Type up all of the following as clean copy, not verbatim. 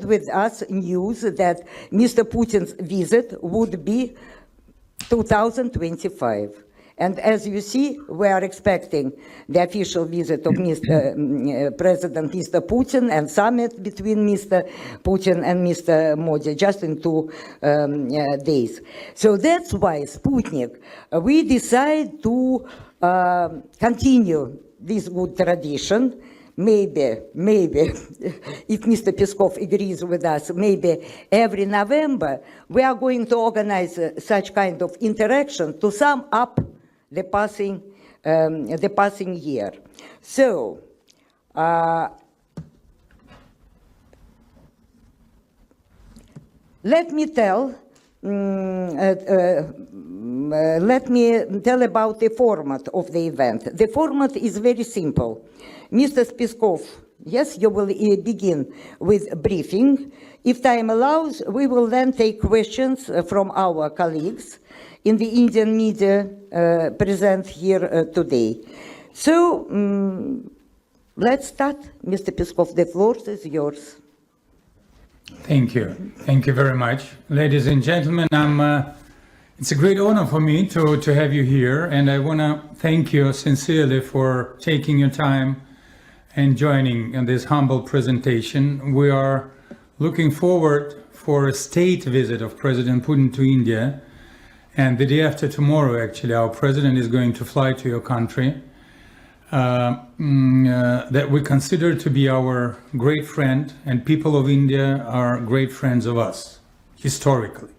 shared with us news that Mr. Putin's visit would be 2025. And as you see, we are expecting the official visit of President Mr. Putin and summit between Mr. Putin and Mr. Modi just in 2 days. So that's why Sputnik, we decide to continue this good tradition. Maybe, if Mr. Peskov agrees with us, maybe every November, we are going to organize such kind of interaction to sum up the passing year. So, let me tell about the format of the event. The format is very simple. Mr. Peskov, yes, you will begin with a briefing. If time allows, we will then take questions from our colleagues in the Indian media present here today. So let's start. Mr. Peskov, the floor is yours. Thank you. Thank you very much. Ladies and gentlemen, it's a great honor for me to have you here, and I want to thank you sincerely for taking your time and joining in this humble presentation. We are looking forward for a state visit of President Putin to India. And the day after tomorrow, actually, our president is going to fly to your country that we consider to be our great friend, and people of India are great friends of us, historically.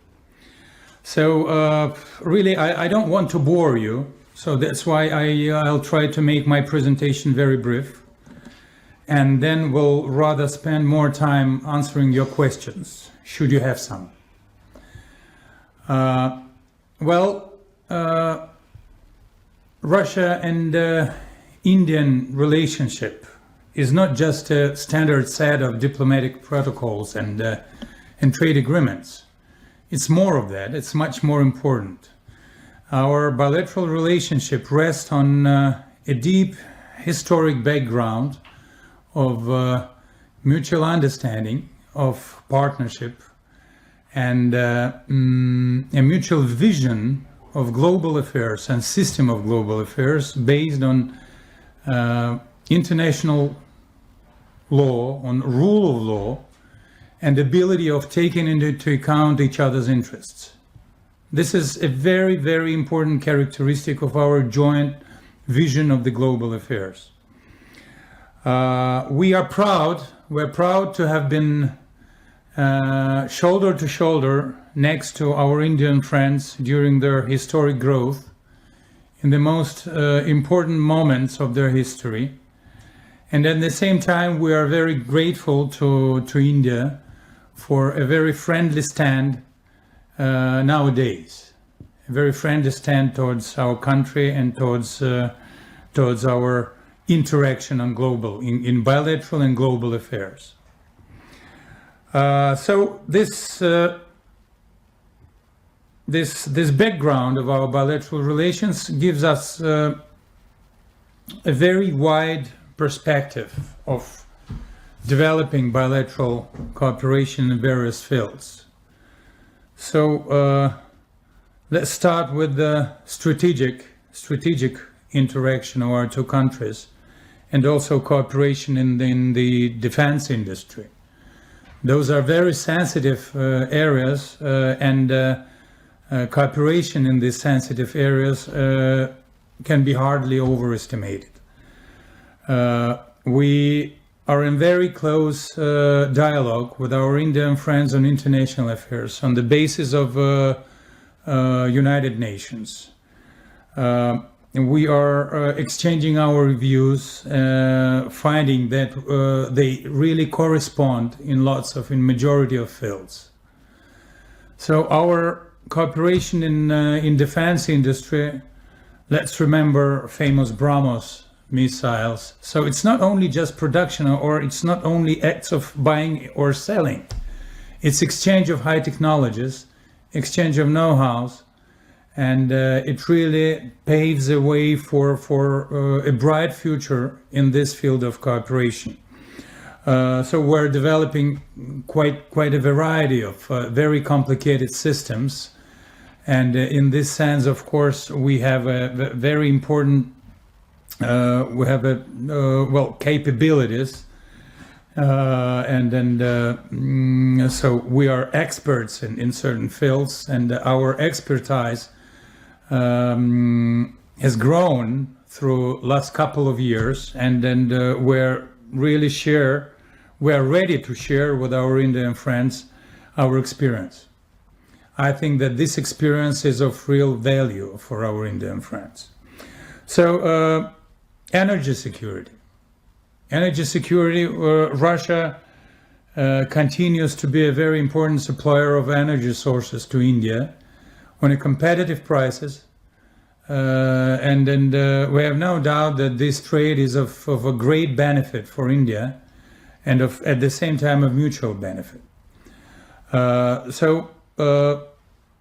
So really, I don't want to bore you, so that's why I'll try to make my presentation very brief. And then we'll rather spend more time answering your questions, should you have some. Russia and Indian relationship is not just a standard set of diplomatic protocols and trade agreements. It's more of that. It's much more important. Our bilateral relationship rests on a deep historic background of mutual understanding, of partnership, and a mutual vision of global affairs and system of global affairs based on international law, on rule of law, and ability of taking into account each other's interests. This is a very, very important characteristic of our joint vision of the global affairs. We're proud to have been shoulder to shoulder next to our Indian friends during their historic growth in the most important moments of their history. And at the same time, we are very grateful to India for a very friendly stand nowadays, a very friendly stand towards our country and towards our interaction on global, in bilateral and global affairs. So this background of our bilateral relations gives us a very wide perspective of developing bilateral cooperation in various fields. So let's start with the strategic interaction of our two countries, and also cooperation in the defense industry. Those are very sensitive areas, and cooperation in these sensitive areas can be hardly overestimated. We are in very close dialogue with our Indian friends on international affairs on the basis of United Nations. We are exchanging our views, finding that they really correspond in majority of fields. So our cooperation in defense industry, let's remember famous BrahMos missiles. So it's not only just production, or it's not only acts of buying or selling. It's exchange of high technologies, exchange of know-hows, and it really paves the way for a bright future in this field of cooperation. So we're developing quite a variety of very complicated systems, and in this sense, of course, we have a very important capabilities, so we are experts in certain fields, and our expertise has grown through last couple of years, and we're ready to share with our Indian friends our experience. I think that this experience is of real value for our Indian friends. So, energy security. Energy security, Russia continues to be a very important supplier of energy sources to India on a competitive prices. We have no doubt that this trade is of a great benefit for India, and at the same time of mutual benefit.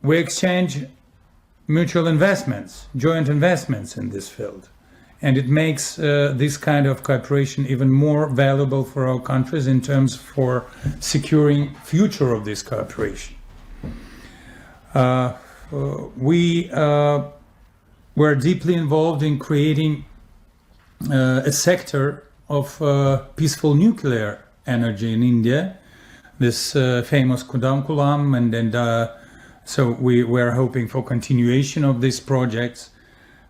We exchange mutual investments, joint investments in this field, and it makes this kind of cooperation even more valuable for our countries in terms for securing future of this cooperation. We're deeply involved in creating a sector of peaceful nuclear energy in India, this famous Kudam, and so we're hoping for continuation of these projects.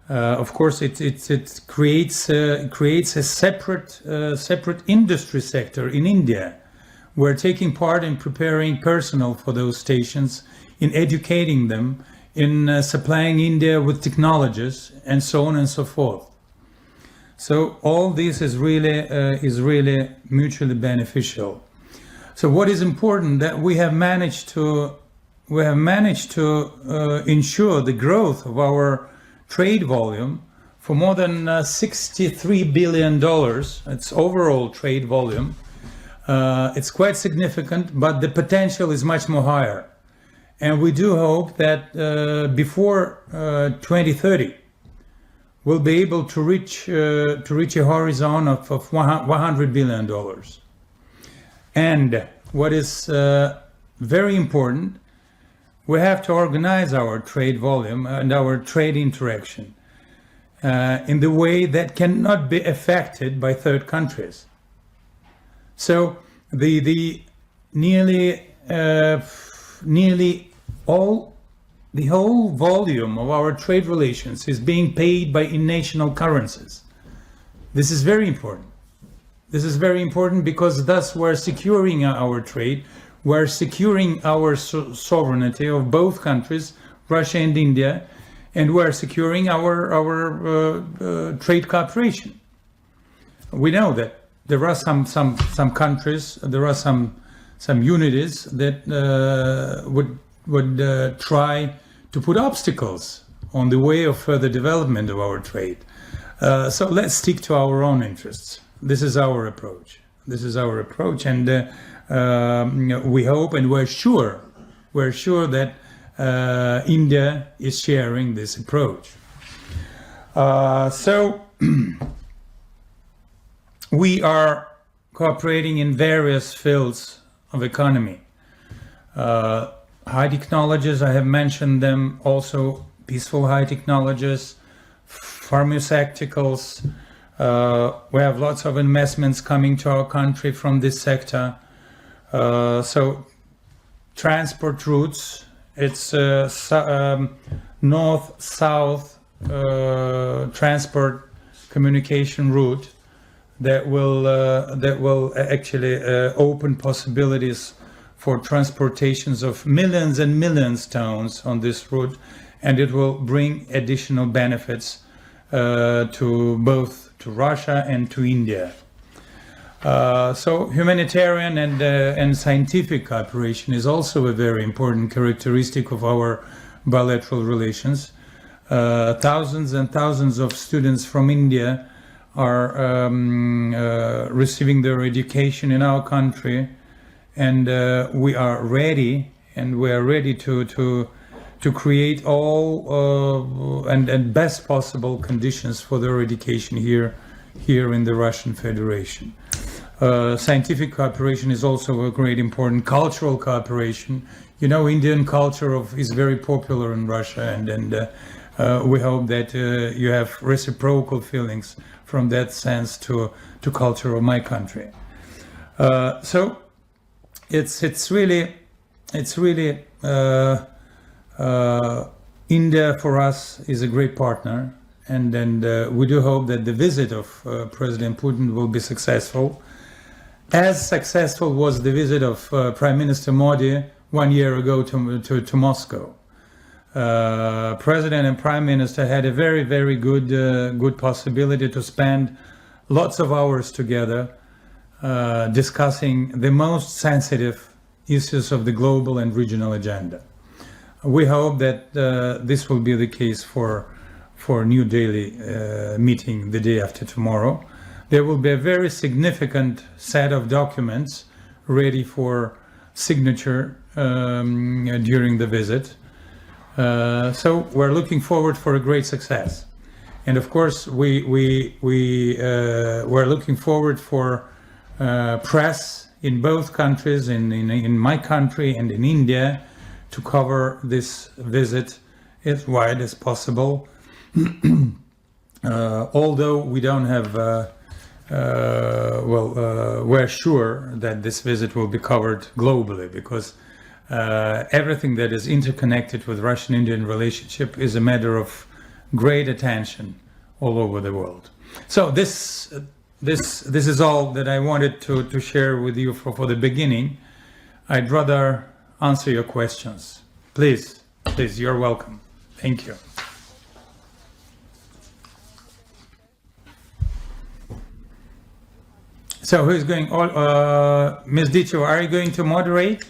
Of course, it creates a separate industry sector in India. We're taking part in preparing personnel for those stations, in educating them, in supplying India with technologies, and so on and so forth. So all this is really mutually beneficial. So what is important that we have managed to ensure the growth of our trade volume for more than $63 billion. It's overall trade volume. It's quite significant, but the potential is much more higher. And we do hope that before 2030, we'll be able to reach a horizon of $100 billion. And what is very important, we have to organize our trade volume and our trade interaction in the way that cannot be affected by third countries. So the whole volume of our trade relations is being paid by in-national currencies. This is very important. This is very important because thus we're securing our trade, we're securing our sovereignty of both countries, Russia and India, and we're securing our trade cooperation. We know that there are some countries, there are some unities that would try to put obstacles on the way of further development of our trade. So let's stick to our own interests. This is our approach. And we hope and we're sure that India is sharing this approach. So we are cooperating in various fields of economy. High technologies, I have mentioned them, also peaceful high technologies, pharmaceuticals. We have lots of investments coming to our country from this sector. So transport routes, it's north-south transport communication route that will actually open possibilities for transportations of millions and millions tons on this route, and it will bring additional benefits to both to Russia and to India. So humanitarian and scientific cooperation is also a very important characteristic of our bilateral relations. Thousands and thousands of students from India are receiving their education in our country, and we are ready to create all and best possible conditions for their education here in the Russian Federation. Scientific cooperation is also a great important. Cultural cooperation. You know, Indian culture is very popular in Russia, and we hope that you have reciprocal feelings from that sense to culture of my country. So it's really India for us is a great partner, and we do hope that the visit of President Putin will be successful. As successful was the visit of Prime Minister Modi 1 year ago to Moscow. President and Prime Minister had a very good possibility to spend lots of hours together discussing the most sensitive issues of the global and regional agenda. We hope that this will be the case for New Delhi meeting the day after tomorrow. There will be a very significant set of documents ready for signature during the visit. So we're looking forward for a great success. And of course, we're looking forward for press in both countries, in my country and in India, to cover this visit as wide as possible. Although we don't have, we're sure that this visit will be covered globally, because everything that is interconnected with Russian-Indian relationship is a matter of great attention all over the world. So this is all that I wanted to share with you for the beginning. I'd rather answer your questions. Please, you're welcome. Thank you. So who's going? Ms. Dicho, are you going to moderate?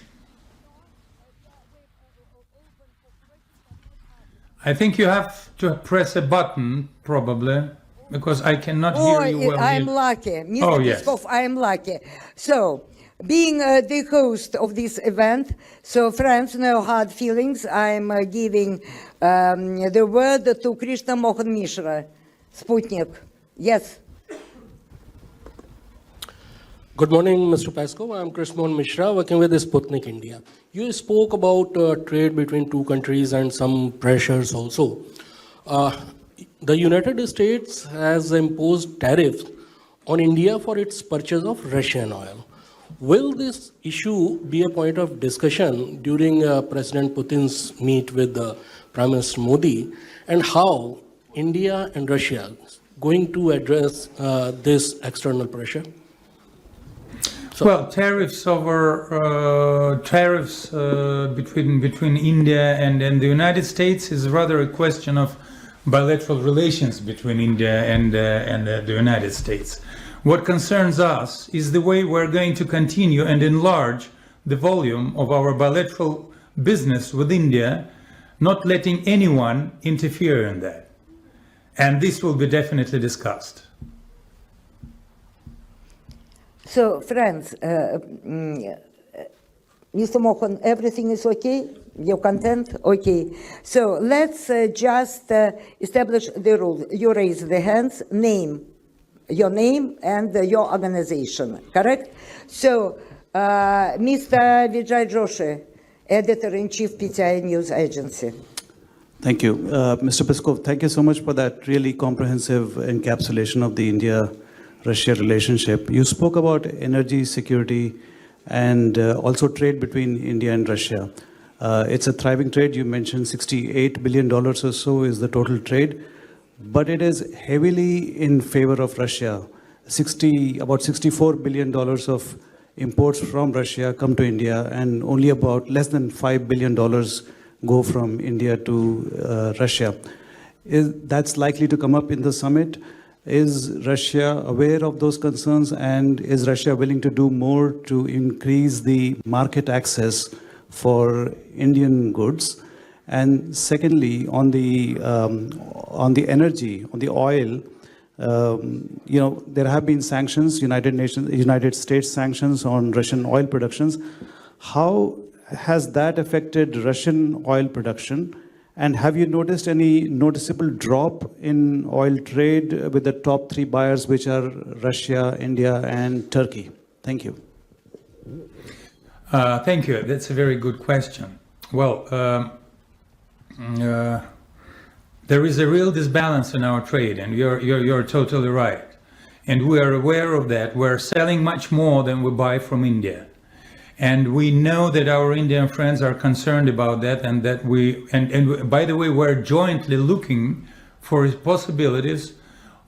I think you have to press a button, probably, because I cannot hear you well. I'm lucky. Mr. Oh, yes. Peskov, I am lucky. So, being the host of this event, so friends, no hard feelings. I'm giving the word to Krishna Mohan Mishra, Sputnik. Yes. Good morning, Mr. Peskov. I'm Krishman Mishra, working with Sputnik India. You spoke about trade between two countries and some pressures also. The United States has imposed tariffs on India for its purchase of Russian oil. Will this issue be a point of discussion during President Putin's meet with Prime Minister Modi? And how India and Russia going to address this external pressure? So, well, tariffs between India and the United States is rather a question of bilateral relations between India and the United States. What concerns us is the way we're going to continue and enlarge the volume of our bilateral business with India, not letting anyone interfere in that. And this will be definitely discussed. So, friends, Mr. Mohan, everything is okay? You're content? Okay. So let's just establish the rules. You raise the hands, your name and your organization, correct? So, Mr. Vijay Joshi, Editor-in-Chief PTI News Agency. Thank you. Mr. Peskov, thank you so much for that really comprehensive encapsulation of the India-Russia relationship. You spoke about energy security and also trade between India and Russia. It's a thriving trade. You mentioned $68 billion or so is the total trade, but it is heavily in favor of Russia. About $64 billion of imports from Russia come to India, and only about less than $5 billion go from India to Russia. That's likely to come up in the summit. Is Russia aware of those concerns, and is Russia willing to do more to increase the market access for Indian goods? And secondly, on the energy, on the oil, there have been sanctions, United States sanctions on Russian oil productions. How has that affected Russian oil production? And have you noticed any noticeable drop in oil trade with the top three buyers, which are Russia, India, and Turkey? Thank you. Thank you. That's a very good question. Well, there is a real disbalance in our trade, and you're totally right. And we are aware of that. We're selling much more than we buy from India. And we know that our Indian friends are concerned about that, and that and by the way, we're jointly looking for possibilities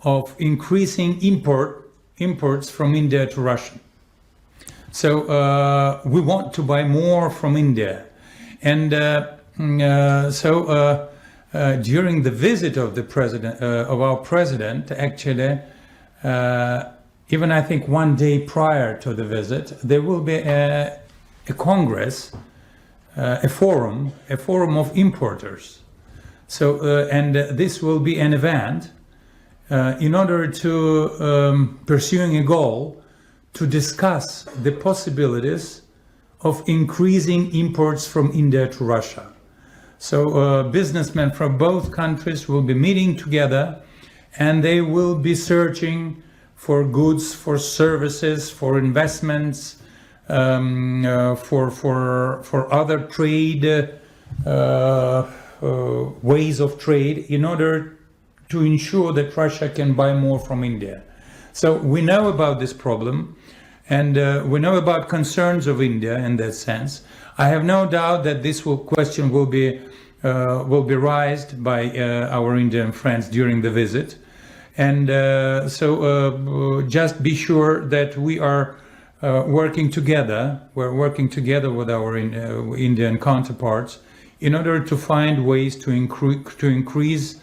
of increasing imports from India to Russia. So we want to buy more from India. And during the visit of the president, of our president, actually, even I think one day prior to the visit, there will be a congress, a forum of importers. So, and this will be an event in order to pursuing a goal to discuss the possibilities of increasing imports from India to Russia. So businessmen from both countries will be meeting together, and they will be searching for goods, for services, for investments, for other trade ways of trade, in order to ensure that Russia can buy more from India. So we know about this problem, and we know about concerns of India in that sense. I have no doubt that this question will be raised by our Indian friends during the visit. And so just be sure that we are working together. We're working together with our Indian counterparts in order to find ways to increase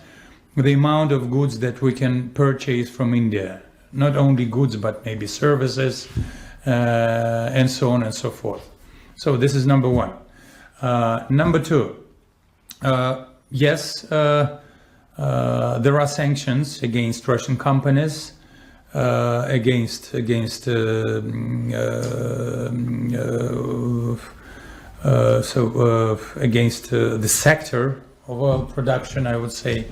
the amount of goods that we can purchase from India. Not only goods, but maybe services, and so on and so forth. So this is number one. Number two, yes, there are sanctions against Russian companies, against against the sector of oil production, I would say.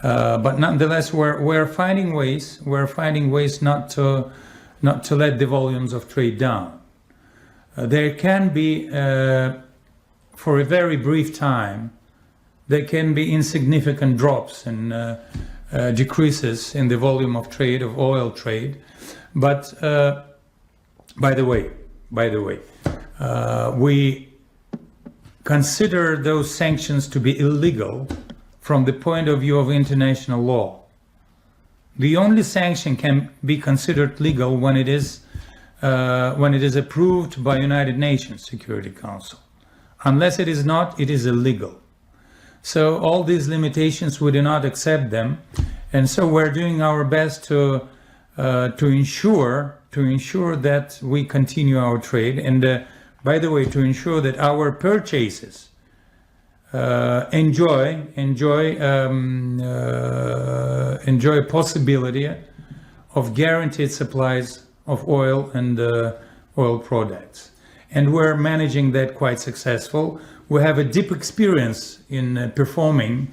But nonetheless, we're finding ways. We're finding ways not to let the volumes of trade down. There can be, for a very brief time, there can be insignificant drops and decreases in the volume of trade, of oil trade. But by the way, we consider those sanctions to be illegal from the point of view of international law. The only sanction can be considered legal when it is approved by United Nations Security Council. Unless it is not, it is illegal. So all these limitations, we do not accept them, and so we're doing our best to ensure that we continue our trade, and by the way, to ensure that our purchases enjoy possibility of guaranteed supplies of oil and oil products. And we're managing that quite successful. We have a deep experience in performing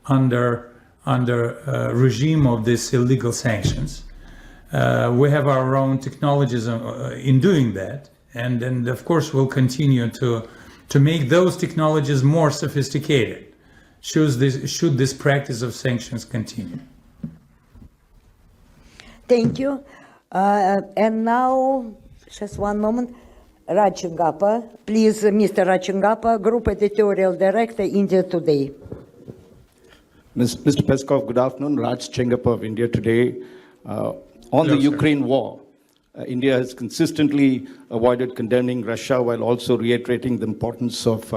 under regime of these illegal sanctions. We have our own technologies in doing that, and of course we'll continue to make those technologies more sophisticated should this practice of sanctions continue. Thank you. And now, just one moment, Rachingappa. Please, Mr. Rachingappa, Group Editorial Director, India Today. Mr. Peskov, good afternoon. Raj Chengappa of India Today. On the Ukraine war, India has consistently avoided condemning Russia while also reiterating the importance of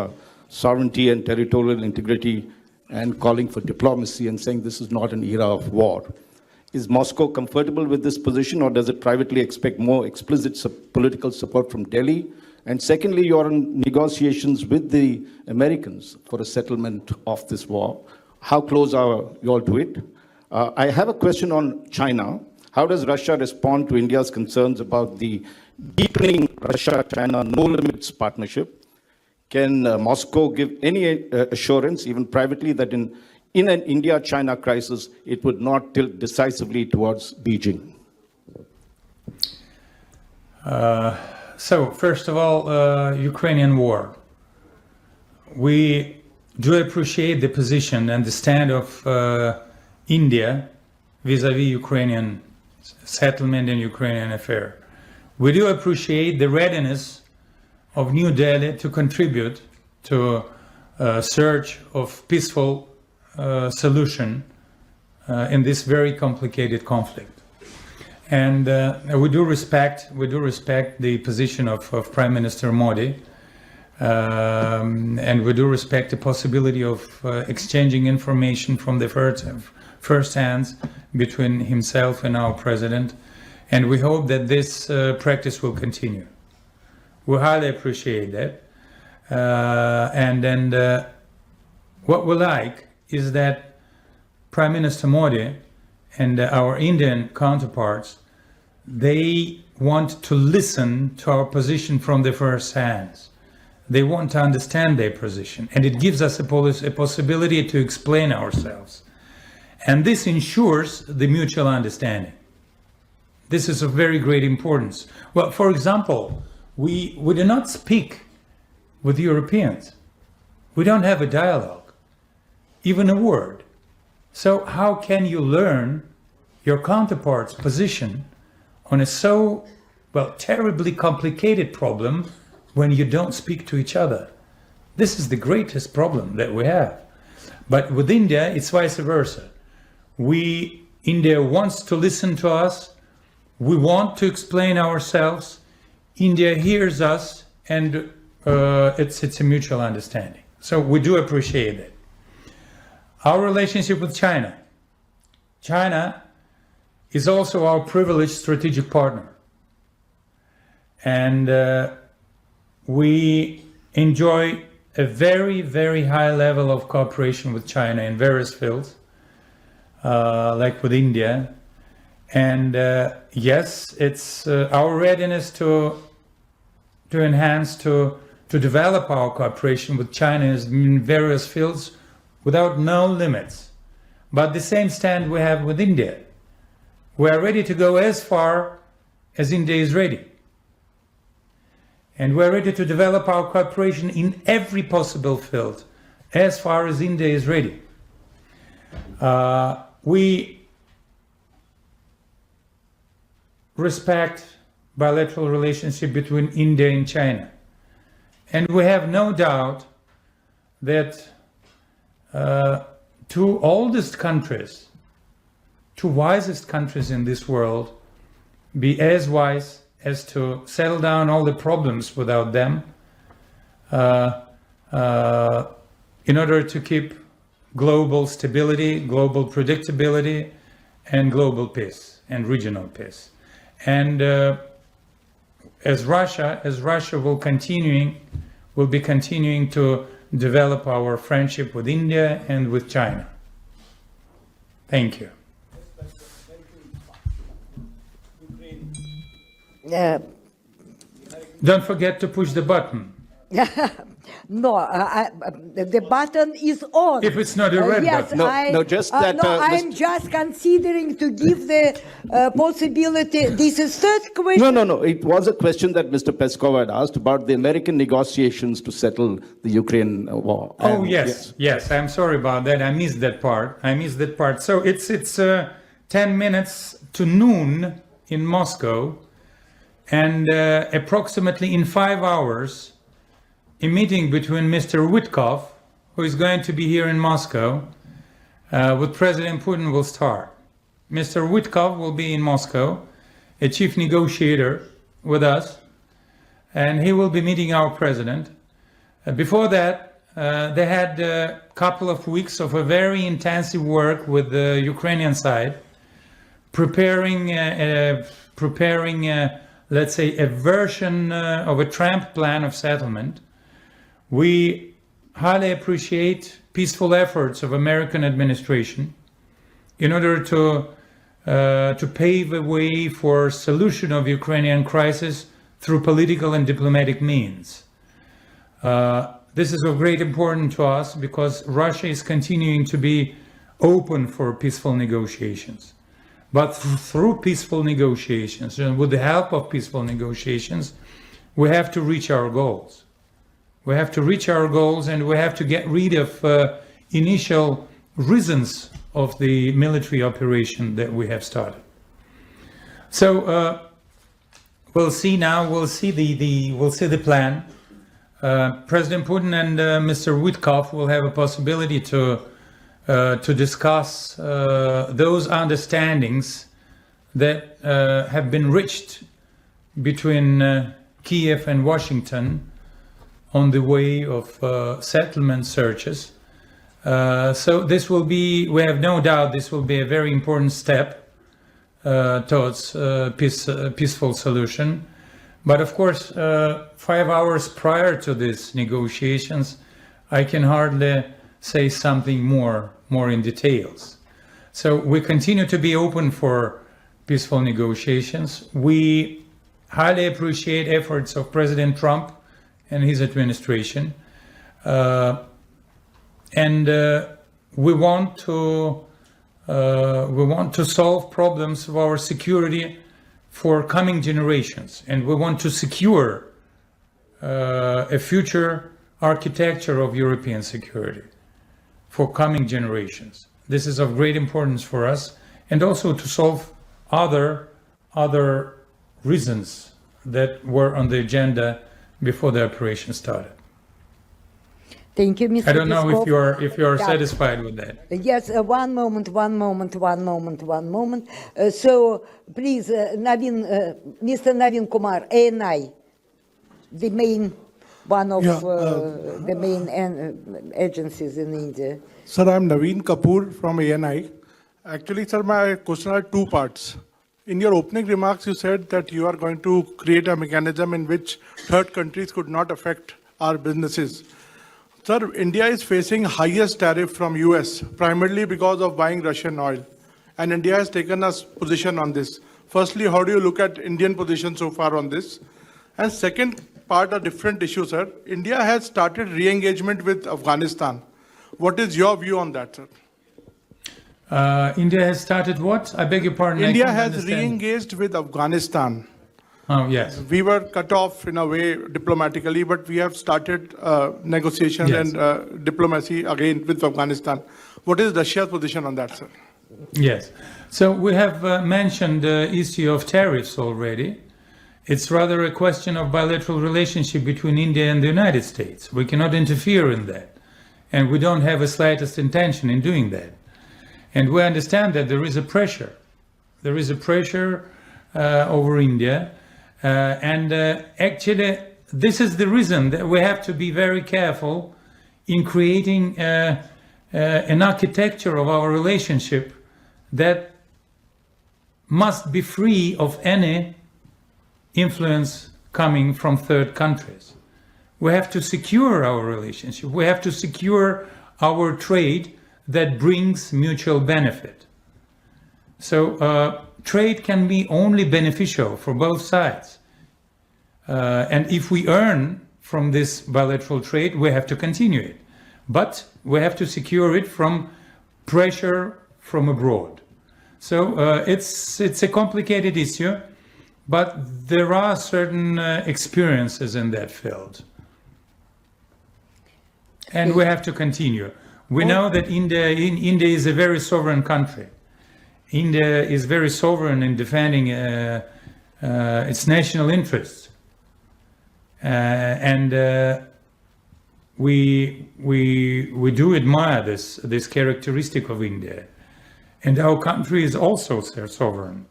sovereignty and territorial integrity and calling for diplomacy and saying this is not an era of war. Is Moscow comfortable with this position, or does it privately expect more explicit political support from Delhi? And secondly, you're in negotiations with the Americans for a settlement of this war. How close are you all to it? I have a question on China. How does Russia respond to India's concerns about the deepening Russia-China no-limits partnership? Can Moscow give any assurance, even privately, that in an India-China crisis, it would not tilt decisively towards Beijing? So, first of all, Ukrainian war. We do appreciate the position and the stand of India vis-à-vis Ukrainian settlement and Ukrainian affair. We do appreciate the readiness of New Delhi to contribute to a search of peaceful solution in this very complicated conflict. And we do respect the position of Prime Minister Modi, and we do respect the possibility of exchanging information from the first hands between himself and our president. And we hope that this practice will continue. We highly appreciate that. And what we like is that Prime Minister Modi and our Indian counterparts, they want to listen to our position from the first hands. They want to understand their position, and it gives us a possibility to explain ourselves. And this ensures the mutual understanding. This is of very great importance. Well, for example, we do not speak with Europeans. We don't have a dialogue, even a word. So how can you learn your counterpart's position on a so, terribly complicated problem when you don't speak to each other? This is the greatest problem that we have. But with India, it's vice versa. India wants to listen to us. We want to explain ourselves. India hears us, and it's a mutual understanding. So we do appreciate it. Our relationship with China. China is also our privileged strategic partner. And we enjoy a very, very high level of cooperation with China in various fields, like with India. And yes, it's our readiness to enhance, to develop our cooperation with China in various fields without no limits. But the same stand we have with India. We are ready to go as far as India is ready. And we're ready to develop our cooperation in every possible field as far as India is ready. We respect bilateral relationship between India and China. And we have no doubt that two oldest countries, two wisest countries in this world, be as wise as to settle down all the problems without them in order to keep global stability, global predictability, and global peace and regional peace. And as Russia will be continuing to develop our friendship with India and with China. Thank you. Don't forget to push the button. No, the button is on. If it's not a red yes, button. I'm just considering to give the possibility. This is third question. No. It was a question that Mr. Peskov had asked about the American negotiations to settle the Ukraine war. Oh, yes. I'm sorry about that. I missed that part. So it's 10 minutes to noon in Moscow, and approximately in 5 hours, a meeting between Mr. Witkoff, who is going to be here in Moscow, with President Putin will start. Mr. Witkoff will be in Moscow, a chief negotiator with us, and he will be meeting our president. Before that, they had a couple of weeks of a very intensive work with the Ukrainian side, preparing let's say, a version of a Trump plan of settlement. We highly appreciate peaceful efforts of American administration in order to pave a way for solution of Ukrainian crisis through political and diplomatic means. This is of great importance to us because Russia is continuing to be open for peaceful negotiations. But through peaceful negotiations and with the help of peaceful negotiations, we have to reach our goals. We have to reach our goals, and we have to get rid of initial reasons of the military operation that we have started. So we'll see now. We'll see the plan. President Putin and Mr. Witkoff will have a possibility to discuss those understandings that have been reached between Kiev and Washington on the way of settlement searches. So this will be, we have no doubt, this will be a very important step towards peaceful solution. But of course, 5 hours prior to these negotiations, I can hardly say something more in details. So we continue to be open for peaceful negotiations. We highly appreciate efforts of President Trump and his administration. And we want to solve problems of our security for coming generations, and we want to secure a future architecture of European security for coming generations. This is of great importance for us, and also to solve other reasons that were on the agenda before the operation started. Thank you, Mr. I don't know Peskov. if you are Yeah. satisfied with that. Yes, one moment. So, please, Mr. Navin Kumar, ANI, the main, one of the main agencies in India. Sir, I'm Naveen Kapoor from ANI. Actually, sir, my question are two parts. In your opening remarks, you said that you are going to create a mechanism in which third countries could not affect our businesses. Sir, India is facing highest tariff from US, primarily because of buying Russian oil. And India has taken a position on this. Firstly, how do you look at Indian position so far on this? And second part, a different issue, sir. India has started re-engagement with Afghanistan. What is your view on that, sir? India has started what? I beg your pardon. I India couldn't has understand. re-engaged with Afghanistan. Oh, yes. We were cut off in a way diplomatically, but we have started negotiations Yes. and diplomacy again with Afghanistan. What is Russia's position on that, sir? Yes. So we have mentioned the issue of tariffs already. It's rather a question of bilateral relationship between India and the United States. We cannot interfere in that. And we don't have the slightest intention in doing that. And we understand that there is a pressure. There is a pressure over India. Actually, this is the reason that we have to be very careful in creating an architecture of our relationship that must be free of any influence coming from third countries. We have to secure our relationship. We have to secure our trade that brings mutual benefit. So trade can be only beneficial for both sides. And if we earn from this bilateral trade, we have to continue it. But we have to secure it from pressure from abroad. So it's a complicated issue, but there are certain experiences in that field. And we have to continue. We know that India is a very sovereign country. India is very sovereign in defending its national interests. And we do admire this characteristic of India. And our country is also sovereign.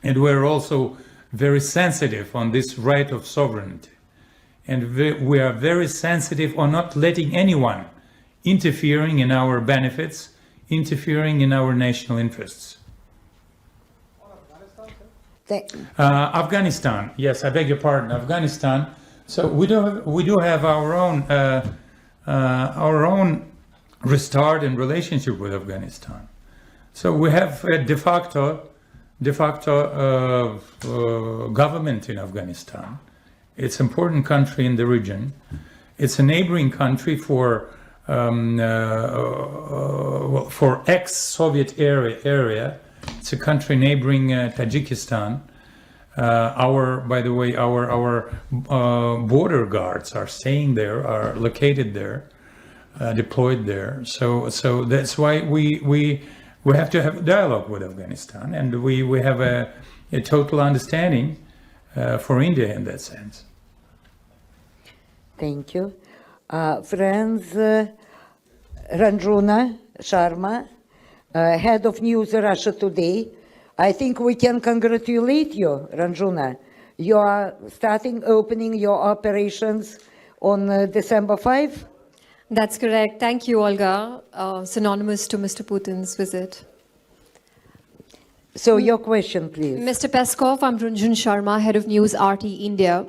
And we're also very sensitive on this right of sovereignty. And we are very sensitive on not letting anyone interfering in our benefits, interfering in our national interests. Afghanistan, yes, I beg your pardon, Afghanistan. So we do have our own restart and relationship with Afghanistan. So we have a de facto government in Afghanistan. It's an important country in the region. It's a neighboring country for ex-Soviet area. It's It's a country neighboring Tajikistan. By the way, our border guards are staying there, are located there, deployed there. So that's why we have to have a dialogue with Afghanistan, and we have a total understanding for India in that sense. Thank you. Friends, Ranjuna Sharma, head of News Russia Today. I think we can congratulate you, Ranjuna. You are opening your operations on December 5? That's correct. Thank you, Olga. Synonymous to Mr. Putin's visit. So your question, please. Mr. Peskov, I'm Ranjun Sharma, head of News RT India.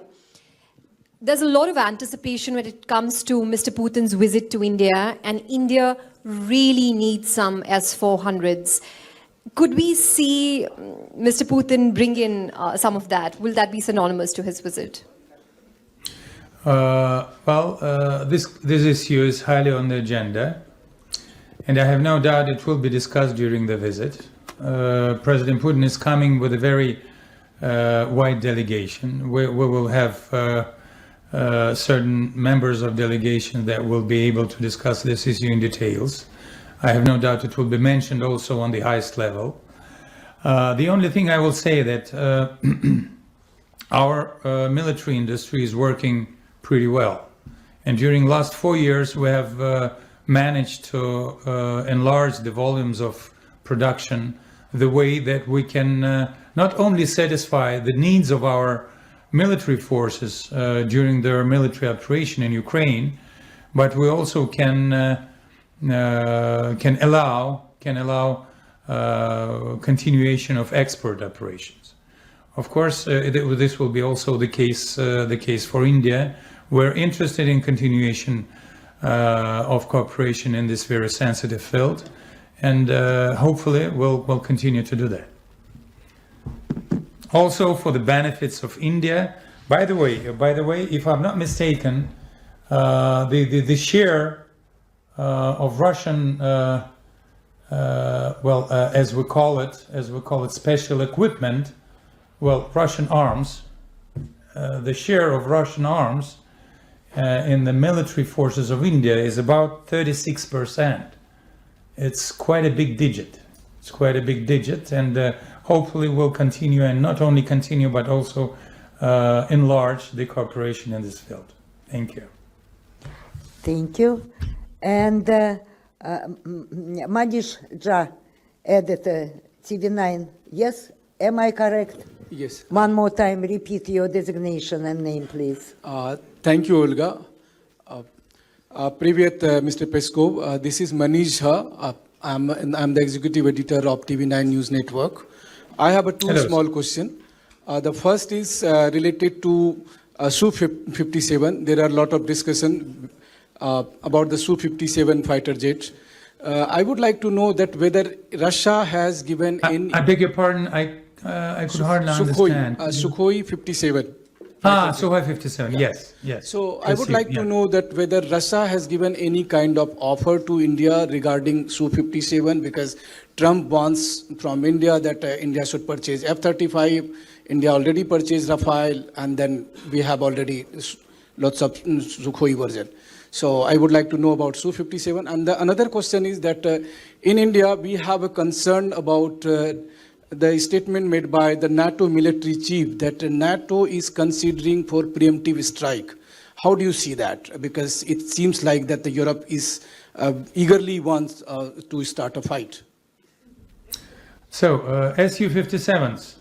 There's a lot of anticipation when it comes to Mr. Putin's visit to India, and India really needs some S-400s. Could we see Mr. Putin bring in some of that? Will that be synonymous to his visit? This issue is highly on the agenda, and I have no doubt it will be discussed during the visit. President Putin is coming with a very wide delegation. We will have certain members of delegation that will be able to discuss this issue in details. I have no doubt it will be mentioned also on the highest level. The only thing I will say that our military industry is working pretty well. And during last 4 years, we have managed to enlarge the volumes of production the way that we can not only satisfy the needs of our military forces during their military operation in Ukraine, but we also can allow continuation of export operations. Of course, this will be also the case for India. We're interested in continuation of cooperation in this very sensitive field, and hopefully we'll continue to do that. Also, for the benefits of India. By the way, if I'm not mistaken, the share of Russian, as we call it, special equipment, Russian arms. The share of Russian arms in the military forces of India is about 36%. It's quite a big digit. And hopefully we'll continue, and not only continue, but also enlarge the cooperation in this field. Thank you. Thank you. And Manish Jha, editor, TV9. Yes? Am I correct? Yes. One more time, repeat your designation and name, please. Thank you, Olga. Привет, Mr. Peskov. This is Manish Jha. I'm the executive editor of TV9 News Network. I have two small questions. The first is related to Su-57. There are a lot of discussion about the Su-57 fighter jet. I would like to know that whether Russia has given any... I beg your pardon, I could hardly understand. Sukhoi 57. Sukhoi 57, yes. So I would like to know that whether Russia has given any kind of offer to India regarding Su-57, because Trump wants from India that India should purchase F-35. India already purchased Rafale, and then we have already lots of Sukhoi version. So I would like to know about Su-57. And another question is that in India, we have a concern about the statement made by the NATO military chief that NATO is considering for preemptive strike. How do you see that? Because it seems like that the Europe is eagerly wants to start a fight. So, Su-57s,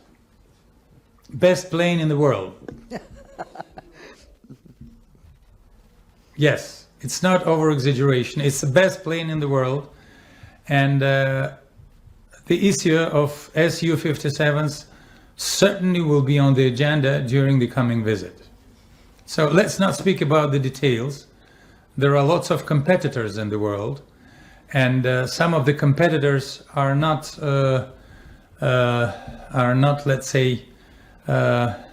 best plane in the world. Yes, it's not over-exaggeration. It's the best plane in the world. And the issue of Su-57s certainly will be on the agenda during the coming visit. So let's not speak about the details. There are lots of competitors in the world, and some of the competitors are not, let's say,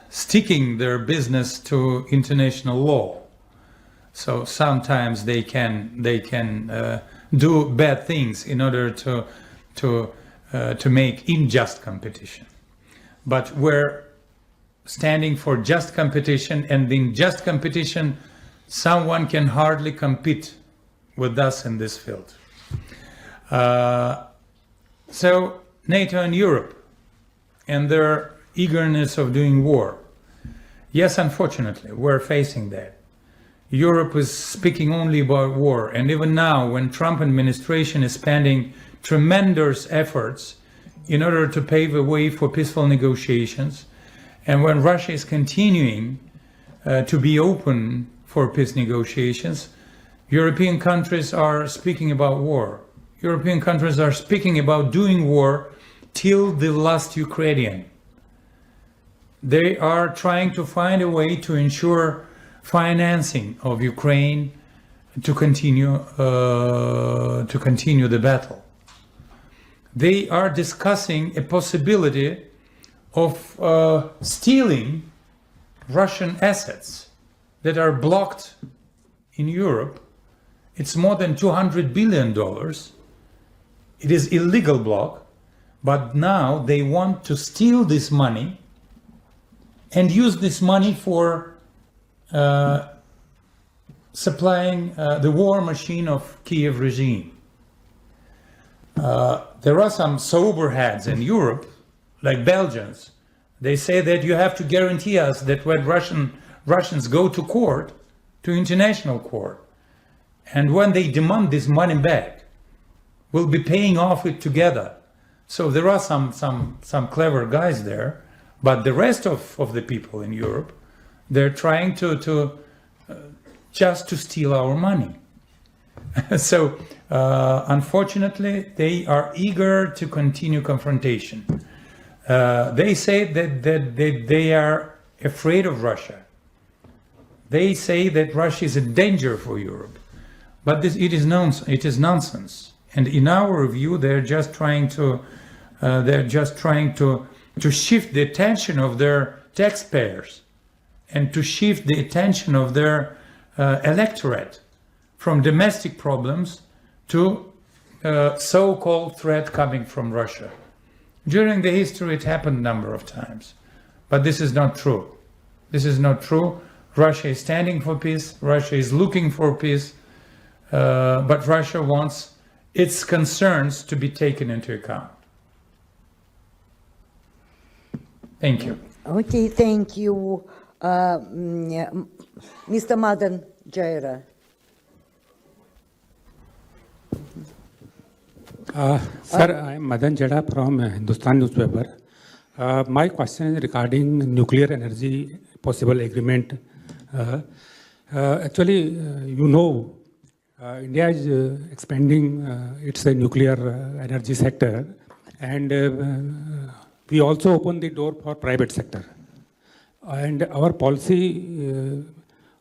sticking their business to international law. So sometimes they can do bad things in order to to make unjust competition. But we're standing for just competition, and in just competition, someone can hardly compete with us in this field. So NATO and Europe and their eagerness of doing war. Yes, unfortunately, we're facing that. Europe is speaking only about war, and even now, when Trump administration is spending tremendous efforts in order to pave a way for peaceful negotiations, and when Russia is continuing to be open for peace negotiations, European countries are speaking about war. European countries are speaking about doing war till the last Ukrainian. They are trying to find a way to ensure financing of Ukraine to continue the battle. They are discussing a possibility of stealing Russian assets that are blocked in Europe. It's more than $200 billion. It is illegal block, but now they want to steal this money and use this money for supplying the war machine of Kiev regime. There are some sober heads in Europe, like Belgians. They say that you have to guarantee us that when Russians go to court, to international court, and when they demand this money back, we'll be paying off it together. So there are some clever guys there, but the rest of the people in Europe, they're trying to just to steal our money. So unfortunately, they are eager to continue confrontation. They say that they are afraid of Russia. They say that Russia is a danger for Europe, but it is nonsense. And in our view, they're just trying to shift the attention of their taxpayers and to shift the attention of their electorate from domestic problems to so-called threat coming from Russia. During the history, it happened a number of times, but this is not true. This is not true. Russia is standing for peace. Russia is looking for peace, but Russia wants its concerns to be taken into account. Thank you. Okay, thank you. Mr. Madan Jaira. Sir, I am Madan Jada from Hindustan newspaper. My question is regarding nuclear energy possible agreement. Actually, India is expanding its nuclear energy sector, and we also open the door for private sector. And our policy,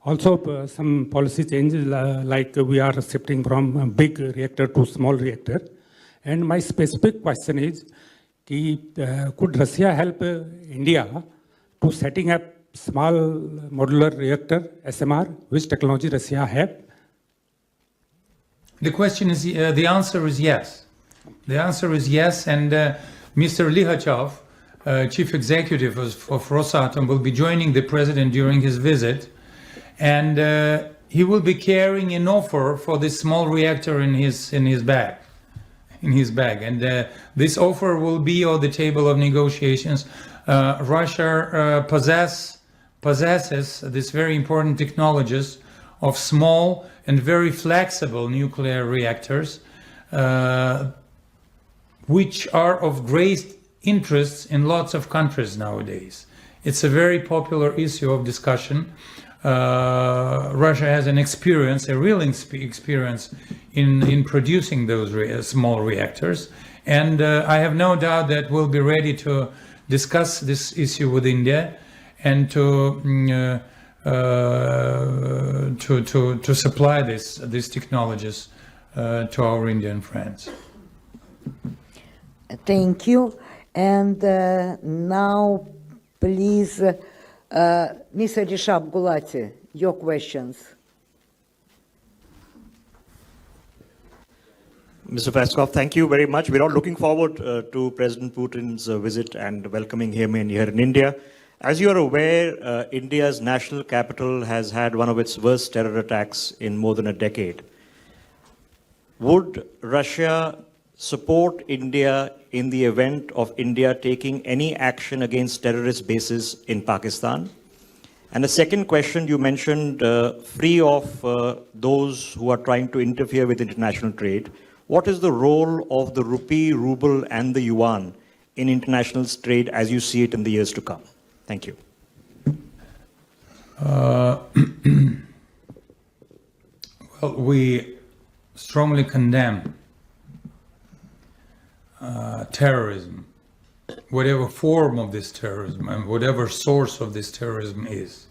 also some policy changes, like we are shifting from big reactor to small reactor. And my specific question is, could Russia help India to setting up small modular reactor, SMR, which technology Russia have? The question is, the answer is yes. The answer is yes, and Mr. Likhachov, Chief Executive of Rosatom, will be joining the President during his visit, and he will be carrying an offer for this small reactor in his bag. And this offer will be on the table of negotiations. Russia possesses these very important technologies of small and very flexible nuclear reactors, which are of great interest in lots of countries nowadays. It's a very popular issue of discussion. Russia has a real experience in producing those small reactors, and I have no doubt that we'll be ready to discuss this issue with India and to supply these technologies to our Indian friends. Thank you. And now, please, Mr. Rishab Gulati, your questions. Mr. Peskov, thank you very much. We're all looking forward to President Putin's visit and welcoming him in here in India. As you are aware, India's national capital has had one of its worst terror attacks in more than a decade. Would Russia support India in the event of India taking any action against terrorist bases in Pakistan? And the second question, you mentioned free of those who are trying to interfere with international trade. What is the role of the rupee, ruble, and the yuan in international trade as you see it in the years to come? Thank you. Well, we strongly condemn terrorism, whatever form of this terrorism and whatever source of this terrorism is.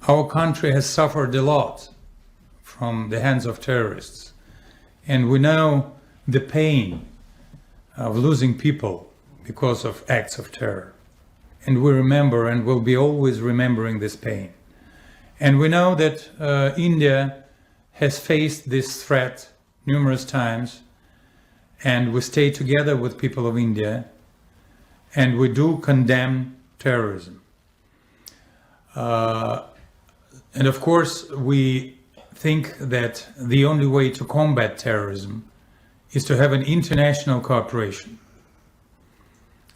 Our country has suffered a lot from the hands of terrorists, and we know the pain of losing people because of acts of terror. And we remember and will be always remembering this pain. And we know that India has faced this threat numerous times, and we stay together with people of India, and we do condemn terrorism. And of course, we think that the only way to combat terrorism is to have an international cooperation.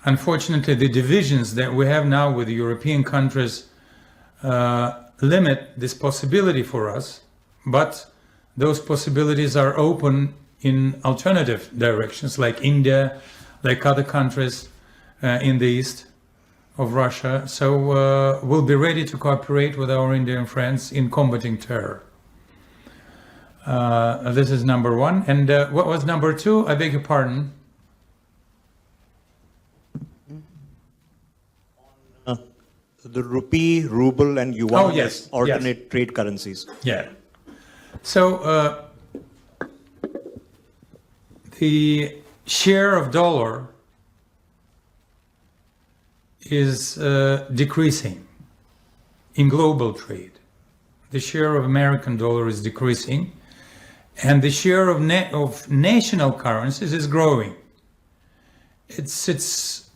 Unfortunately, the divisions that we have now with the European countries limit this possibility for us, but those possibilities are open in alternative directions, like India, like other countries in the east of Russia. So we'll be ready to cooperate with our Indian friends in combating terror. This is number one. And what was number two? I beg your pardon. The rupee, ruble, and yuan yes, as alternate trade currencies. Yeah. So the share of dollar is decreasing in global trade. The share of American dollar is decreasing, and the share of national currencies is growing. It's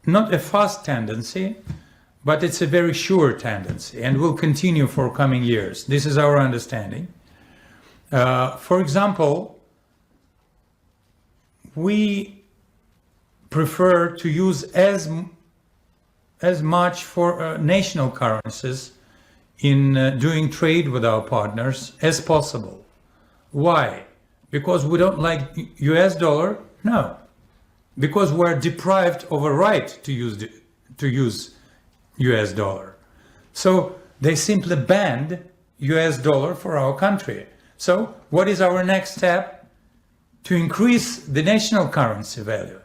not a fast tendency, but it's a very sure tendency and will continue for coming years. This is our understanding. For example, we prefer to use as much for national currencies in doing trade with our partners as possible. Why? Because we don't like US dollar? No. Because we're deprived of a right to use US dollar. So they simply banned US dollar for our country. So what is our next step? To increase the national currency value.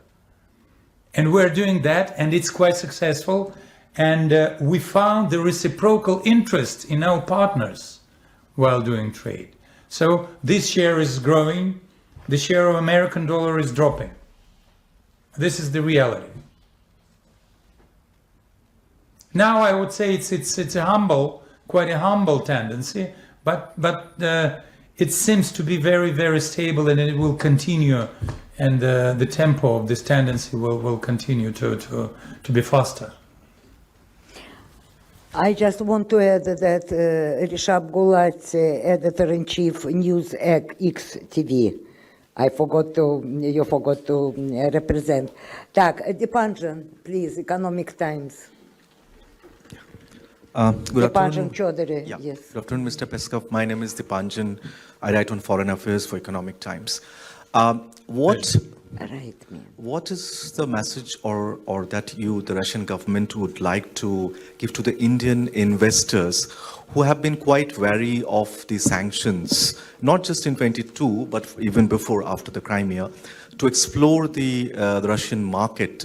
And we're doing that, and it's quite successful. And we found the reciprocal interest in our partners while doing trade. So this share is growing. The share of American dollar is dropping. This is the reality. Now I would say it's a humble, quite a humble tendency, but it seems to be very, very stable, and it will continue, and the tempo of this tendency will continue to be faster. I just want to add that Rishab Gulat, editor-in-chief, News X TV. You forgot to represent. Tak, Dipanjan, please, Economic Times. Good afternoon. Dipanjan Chaudhary, Yeah. yes. Good afternoon, Mr. Peskov. My name is Dipanjan. I write on foreign affairs for Economic Times. What is the message or that you, the Russian government, would like to give to the Indian investors who have been quite wary of the sanctions, not just in 22, but even before, after the Crimea, to explore the Russian market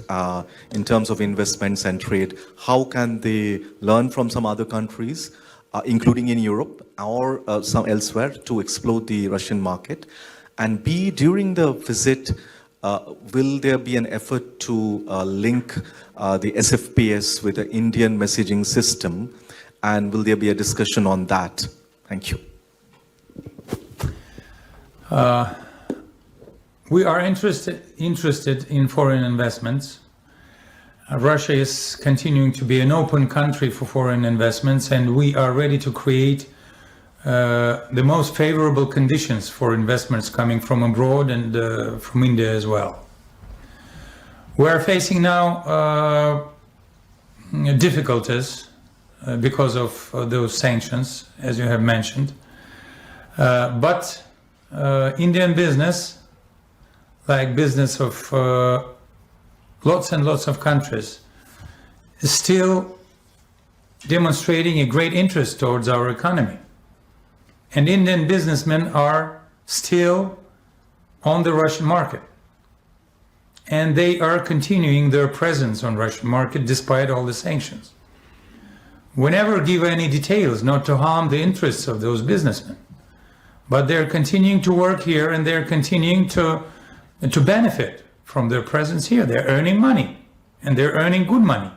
in terms of investments and trade? How can they learn from some other countries, including in Europe or some elsewhere, to explore the Russian market? And B, during the visit, will there be an effort to link the SFPS with the Indian messaging system? And will there be a discussion on that? Thank you. we are interested in foreign investments. Russia is continuing to be an open country for foreign investments, and we are ready to create the most favorable conditions for investments coming from abroad and from India as well. We are facing now difficulties because of those sanctions, as you have mentioned. But Indian business, like business of lots and lots of countries, is still demonstrating a great interest towards our economy. And Indian businessmen are still on the Russian market. And they are continuing their presence on Russian market despite all the sanctions. We never give any details not to harm the interests of those businessmen. But they're continuing to work here, and they're continuing to benefit from their presence here. They're earning money, and they're earning good money.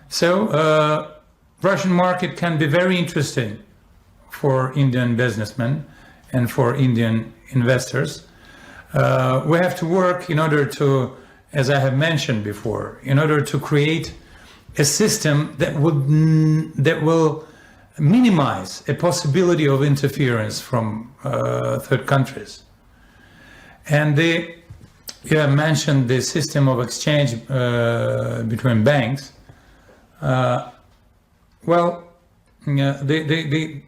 So Russian market can be very interesting for Indian businessmen and for Indian investors. We have to work in order to, as I have mentioned before, in order to create a system that will minimize a possibility of interference from third countries. And you have mentioned the system of exchange between banks. Well, the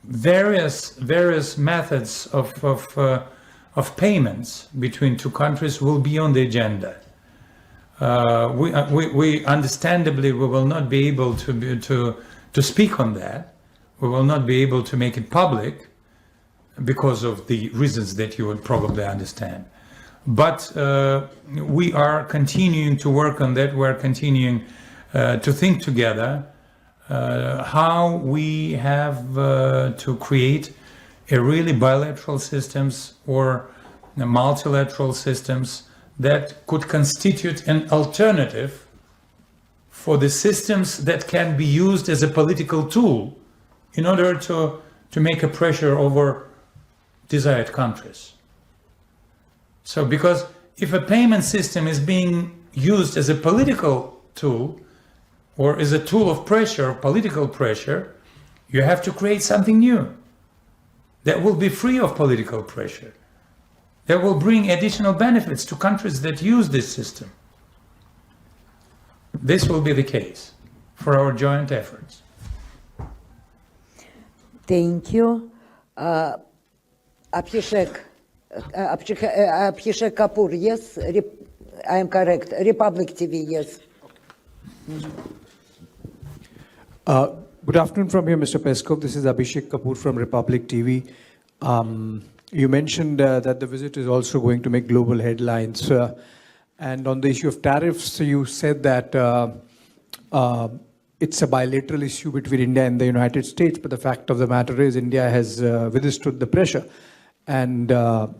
various methods of payments between two countries will be on the agenda. We understandably we will not be able to speak on that. We will not be able to make it public because of the reasons that you would probably understand. But we are continuing to work on that. We are continuing to think together how we have to create a really bilateral systems or multilateral systems that could constitute an alternative for the systems that can be used as a political tool in order to make a pressure over desired countries. So because if a payment system is being used as a political tool or as a tool of pressure, political pressure, you have to create something new that will be free of political pressure, that will bring additional benefits to countries that use this system. This will be the case for our joint efforts. Thank you. Abhishek Kapoor, yes? I am correct. Republic TV, yes. Good afternoon from here, Mr. Peskov. This is Abhishek Kapoor from Republic TV. You mentioned that the visit is also going to make global headlines. And on the issue of tariffs, you said that it's a bilateral issue between India and the United States. But the fact of the matter is India has withstood the pressure and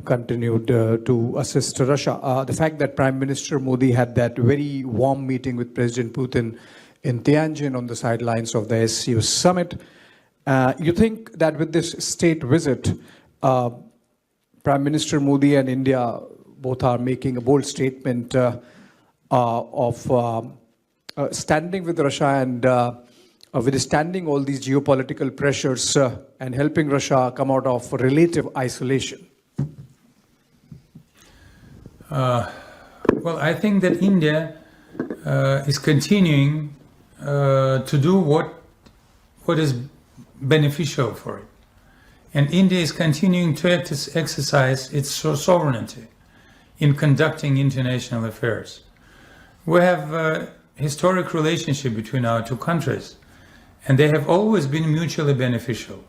continued to assist Russia. The fact that Prime Minister Modi had that very warm meeting with President Putin in Tianjin on the sidelines of the SCO summit. You think that with this state visit, Prime Minister Modi and India both are making a bold statement of standing with Russia and withstanding all these geopolitical pressures and helping Russia come out of relative isolation? Well, I think that India is continuing to do what is beneficial for it. And India is continuing to exercise its sovereignty in conducting international affairs. We have a historic relationship between our two countries, and they have always been mutually beneficial.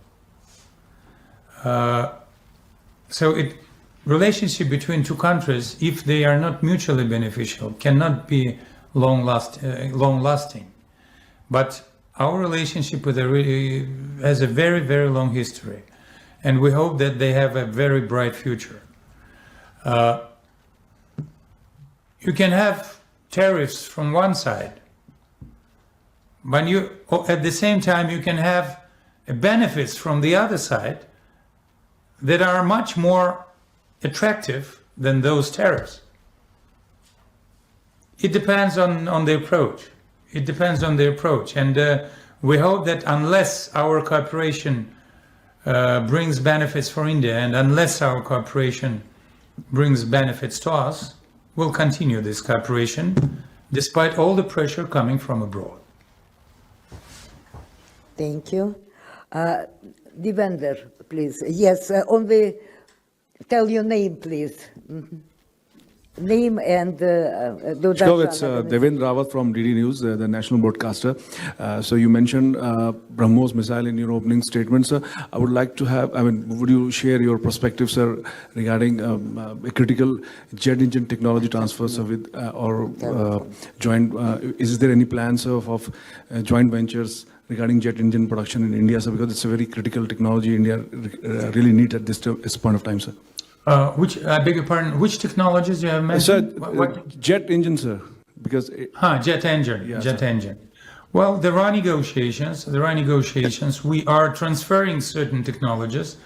Relationship between two countries, if they are not mutually beneficial, cannot be long-lasting. But our relationship with has a very, very long history, and we hope that they have a very bright future. You can have tariffs from one side, but at the same time you can have benefits from the other side that are much more attractive than those tariffs. It depends on the approach. It depends on the approach. And we hope that unless our cooperation brings benefits for India and unless our cooperation brings benefits to us, we'll continue this cooperation despite all the pressure coming from abroad. Thank you. Devender, please. Yes, only tell your name, please. Name and Sure, it's Devendra Rawat from DD News, the national broadcaster. So you mentioned BrahMos missile in your opening statement, sir. I would like to have, would you share your perspective, sir, regarding a critical jet engine technology transfer, sir, with joint, is there any plans of joint ventures regarding jet engine production in India, sir, because it's a very critical technology India really needs at this point of time, sir? I beg your pardon, which technologies you have mentioned? Sir, jet engine, sir, because... jet engine, yeah, jet sir. engine. Well, there are negotiations. We are transferring certain technologies,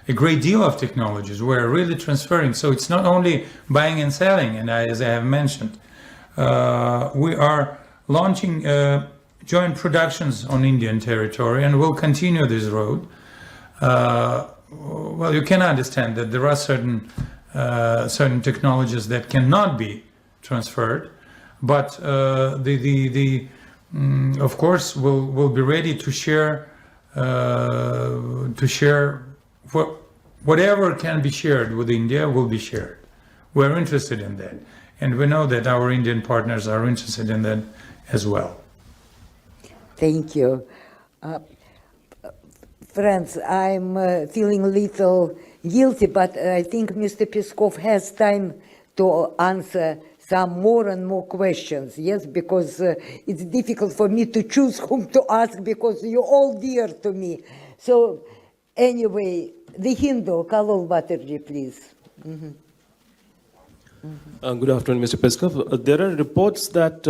a great deal of technologies. We're really transferring. So it's not only buying and selling, and as I have mentioned, we are launching joint productions on Indian territory, and we'll continue this road. Well, you can understand that there are certain technologies that cannot be transferred, but of course we'll be ready to share whatever can be shared with India will be shared. We're interested in that, and we know that our Indian partners are interested in that as well. Thank you. Friends, I'm feeling a little guilty, but I think Mr. Peskov has time to answer some more and more questions, yes, because it's difficult for me to choose whom to ask because you're all dear to me. So anyway, the Hindu, Kalol Baterjee, please. Good afternoon, Mr. Peskov. There are reports that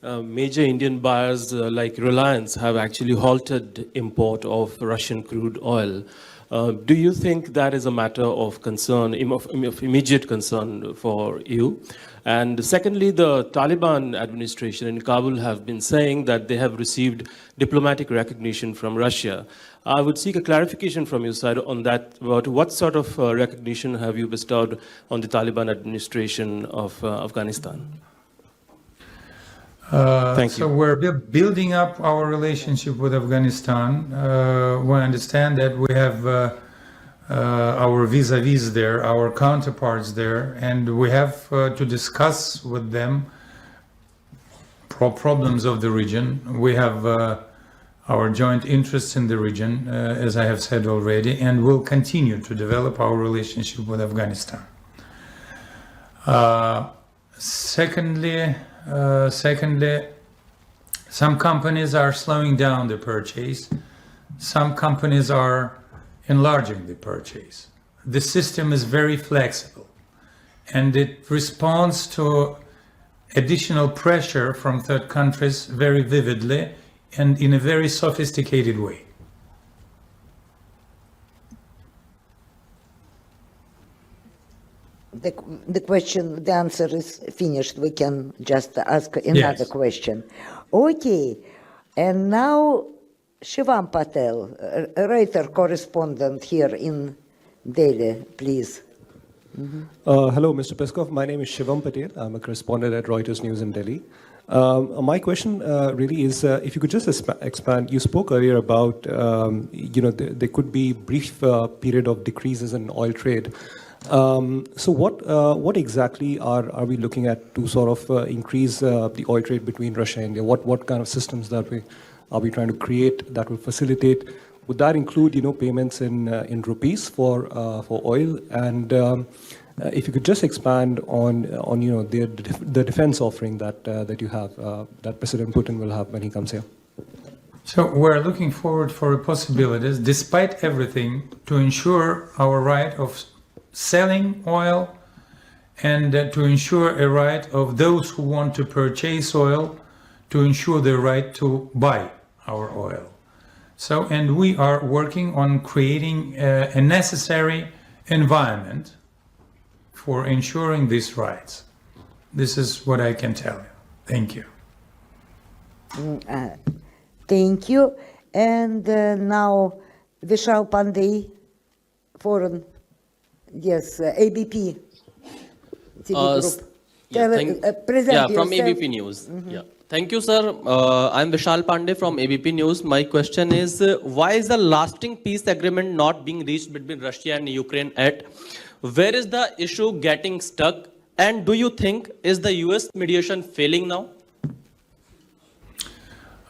major Indian buyers like Reliance have actually halted import of Russian crude oil. Do you think that is a matter of concern, of immediate concern for you? And secondly, the Taliban administration in Kabul have been saying that they have received diplomatic recognition from Russia. I would seek a clarification from your side on that. About what sort of recognition have you bestowed on the Taliban administration of Afghanistan? Thank you. So we're building up our relationship with Afghanistan. We understand that we have our vis-a-vis there, our counterparts there, and we have to discuss with them problems of the region. We have our joint interests in the region, as I have said already, and we'll continue to develop our relationship with Afghanistan. Secondly, some companies are slowing down the purchase. Some companies are enlarging the purchase. The system is very flexible, and it responds to additional pressure from third countries very vividly and in a very sophisticated way. The answer is finished. We can just ask another question. Okay, and now Shivam Patel, a writer correspondent here in Delhi, please. Hello, Mr. Peskov. My name is Shivam Patel. I'm a correspondent at Reuters News in Delhi. My question really is, if you could just expand. You spoke earlier about, there could be brief period of decreases in oil trade. So what exactly are we looking at to sort of increase the oil trade between Russia and India? What kind of systems are we trying to create that will facilitate? Would that include payments in rupees for oil? And if you could just expand on the defense offering that you have, that President Putin will have when he comes here. So we're looking forward for possibilities, despite everything, to ensure our right of selling oil and to ensure a right of those who want to purchase oil to ensure the right to buy our oil. So, and we are working on creating a necessary environment for ensuring these rights. This is what I can tell you. Thank you. Thank you. And now Vishal Pandey, foreign, yes, ABP TV group. Present from yourself. ABP News. Yeah. Thank you, sir. I'm Vishal Pandey from ABP News. My question is, why is the lasting peace agreement not being reached between Russia and Ukraine yet? Where is the issue getting stuck? And do you think, is the US mediation failing now?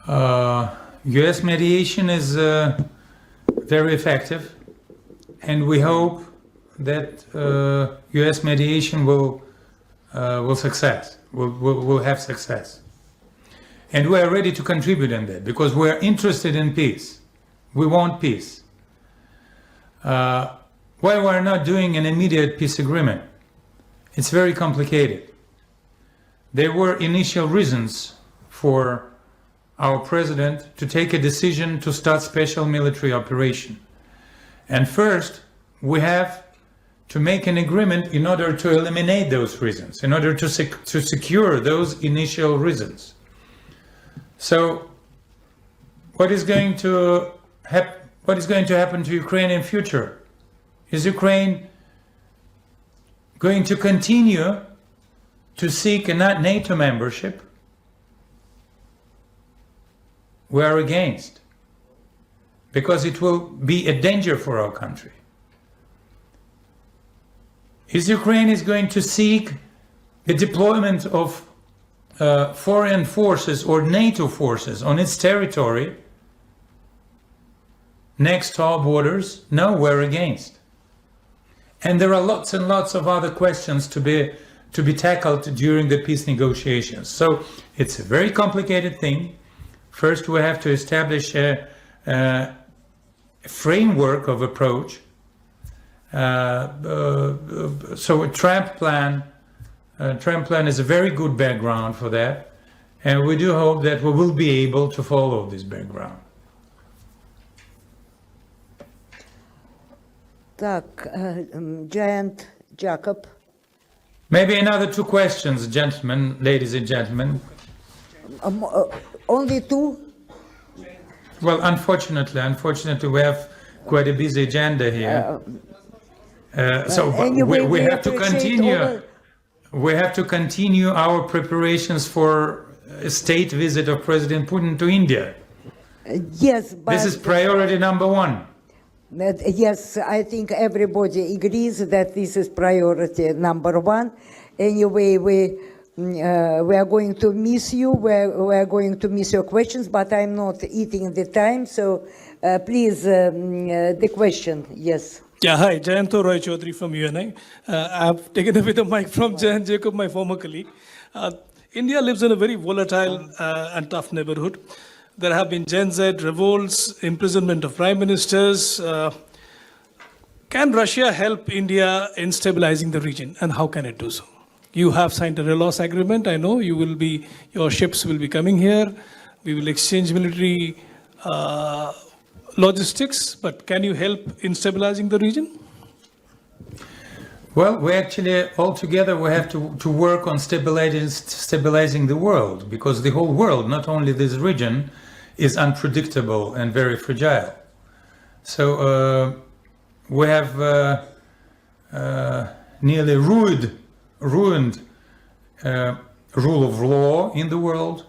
US mediation is very effective, and we hope that US mediation will have success. And we are ready to contribute in that because we are interested in peace. We want peace. Why we are not doing an immediate peace agreement? It's very complicated. There were initial reasons for our president to take a decision to start special military operation. And first, we have to make an agreement in order to eliminate those reasons, in order to secure those initial reasons. So, what is going to happen to Ukraine in future? Is Ukraine going to continue to seek a NATO membership? We are against, because it will be a danger for our country. Is Ukraine going to seek the deployment of foreign forces or NATO forces on its territory next to our borders? No, we're against. And there are lots and lots of other questions to be tackled during the peace negotiations. So it's a very complicated thing. First, we have to establish a framework of approach. So a Trump plan is a very good background for that, and we do hope that we will be able to follow this background. Giant Jacob. Maybe another two questions, gentlemen, ladies and gentlemen. Only two? Well, unfortunately, we have quite a busy agenda here. So anyway, we have to appreciate continue. We have to continue our preparations for a state visit of President Putin to India. Yes, but This is priority number one. yes, I think everybody agrees that this is priority number one. Anyway, we are going to miss you. We are going to miss your questions, but I'm not eating the time. So please, the question, yes. Yeah, hi, Jayanto Roy Chaudhary from UNI. I've taken away the mic from Jayan Jacob, my former colleague. India lives in a very volatile and tough neighborhood. There have been Gen Z revolts, imprisonment of prime ministers. Can Russia help India in stabilizing the region, and how can it do so? You have signed a reloss agreement. I know your ships will be coming here. We will exchange military logistics, but can you help in stabilizing the region? Well, we actually, altogether, we have to work on stabilizing the world, because the whole world, not only this region, is unpredictable and very fragile. So we have nearly ruined rule of law in the world.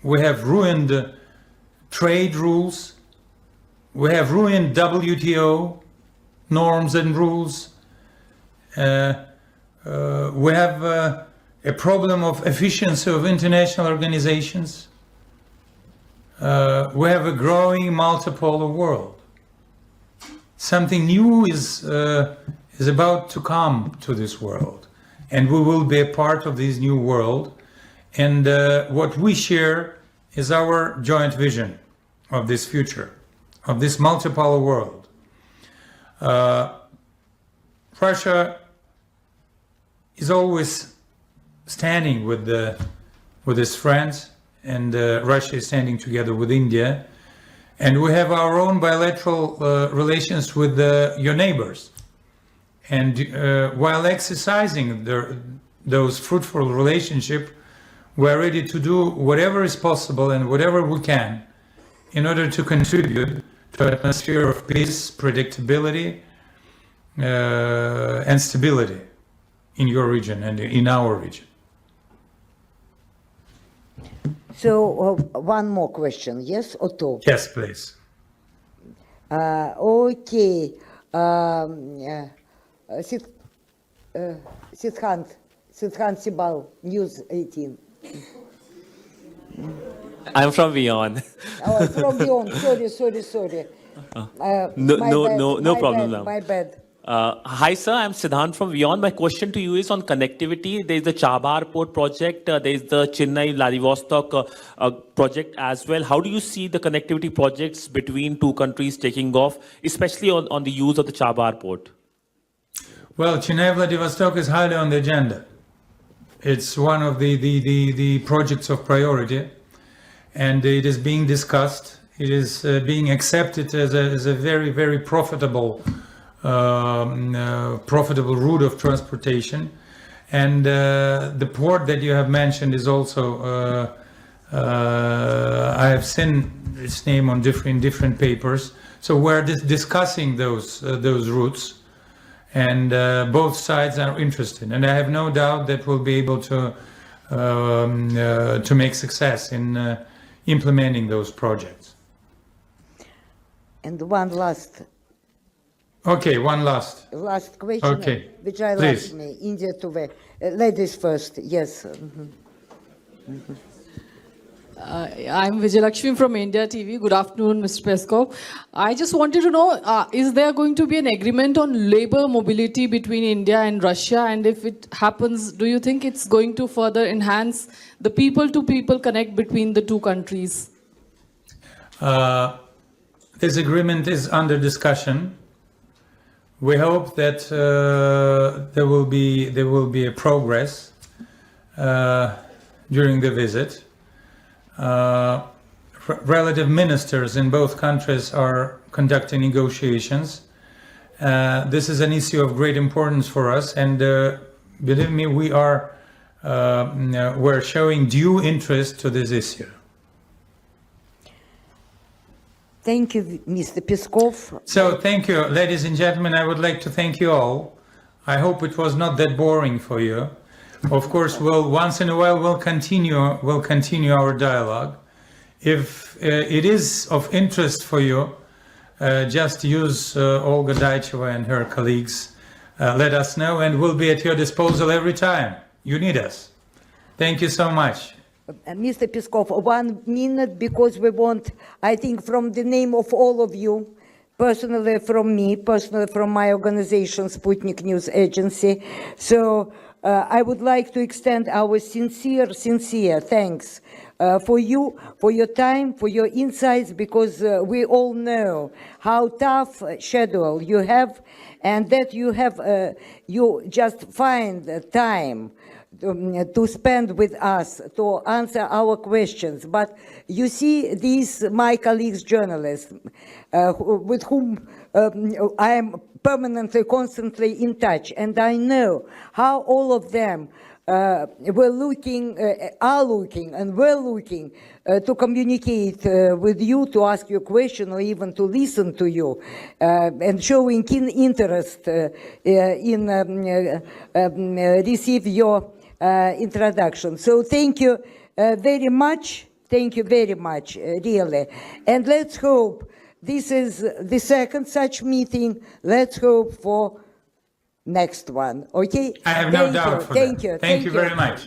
We have ruined trade rules. We have ruined WTO norms and rules. We have a problem of efficiency of international organizations. We have a growing multipolar world. Something new is about to come to this world, and we will be a part of this new world. And what we share is our joint vision of this future, of this multipolar world. Russia is always standing with its friends, and Russia is standing together with India. And we have our own bilateral relations with your neighbors. And while exercising those fruitful relationships, we're ready to do whatever is possible and whatever we can in order to contribute to an atmosphere of peace, predictability, and stability in your region and in our region. So one more question, yes or two? Yes, please. Okay. Sidhant Sibal, News 18. I'm from beyond. Oh, from beyond. Sorry. No problem, ma'am. My bad. Hi, sir. I'm Siddhant from Beyond. My question to you is on connectivity. There is the Chabar Port project. There is the Chennai Vladivostok project as well. How do you see the connectivity projects between two countries taking off, especially on the use of the Chabar Port? Well, Chennai Vladivostok is highly on the agenda. It's one of the projects of priority, and it is being discussed. It is being accepted as a very, very profitable route of transportation. And the port that you have mentioned is also, I have seen its name on different papers. So we're discussing those routes, and both sides are interested. And I have no doubt that we'll be able to make success in implementing those projects. And one last. Okay, one last question, okay. Which I Please. love me, India to ladies first, yes. I'm Vijayalakshmi from NDTV. Good afternoon, Mr. Peskov. I just wanted to know, is there going to be an agreement on labor mobility between India and Russia? And if it happens, do you think it's going to further enhance the people-to-people connect between the two countries? This agreement is under discussion. We hope that there will be a progress during the visit. Relative ministers in both countries are conducting negotiations. This is an issue of great importance for us, and believe me, we're showing due interest to this issue. Thank you, Mr. Peskov. So thank you, ladies and gentlemen. I would like to thank you all. I hope it was not that boring for you. Of course, once in a while we'll continue our dialogue. If it is of interest for you, just use Olga Daicheva and her colleagues. Let us know, and we'll be at your disposal every time you need us. Thank you so much. Mr. Peskov, 1 minute, because we want, I think, from the name of all of you, personally from me, personally from my organization, Sputnik News Agency. So I would like to extend our sincere thanks for you, for your time, for your insights, because we all know how tough schedule you have, and that you just find time to spend with us, to answer our questions. But you see, these my colleagues journalists, with whom I am permanently, constantly in touch, and I know how all of them are looking to communicate with you, to ask you a question, or even to listen to you, and showing keen interest in receive your introduction. So thank you very much. Thank you very much, really. And let's hope this is the second such meeting. Let's hope for next one. Okay? I have no doubt for that. Thank you. Thank you very much.